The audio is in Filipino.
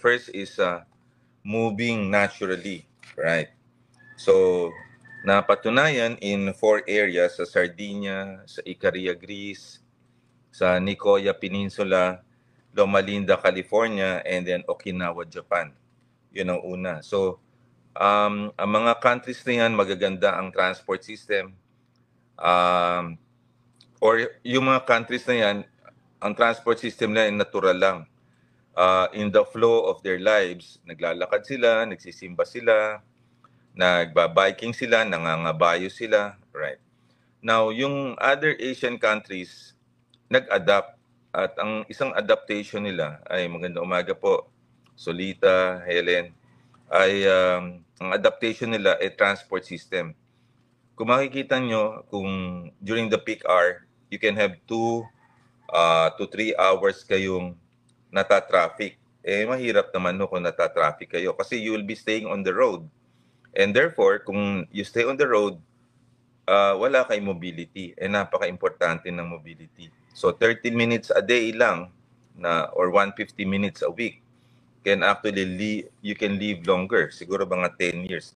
first is moving naturally, right? So, napatunayan in 4 areas, sa Sardinia, sa Icaria, Greece, sa Nicoya Peninsula, Loma Linda, California, and then Okinawa, Japan. Yun ang una. So, ang mga countries na yan, magaganda ang transport system. Or yung mga countries na yan, ang transport system na yan, natural lang. In the flow of their lives, naglalakad sila, nagsisimba sila, nagbabiking sila, nangangabayo sila, right? Now, yung other Asian countries, nag-adapt. At ang isang adaptation nila ay, magandang umaga po, Solita, Helen, ay ang adaptation nila ay transport system. Kung makikita nyo, kung during the peak hour, you can have 2 to 3 hours kayong nata-traffic. Eh, mahirap naman no kung nata-traffic kayo kasi you will be staying on the road. And therefore, kung you stay on the road, wala kayong mobility. Eh, napaka-importante ng mobility. So, 30 minutes a day lang or 150 minutes a week can actually you can live longer. Siguro mga 10 years.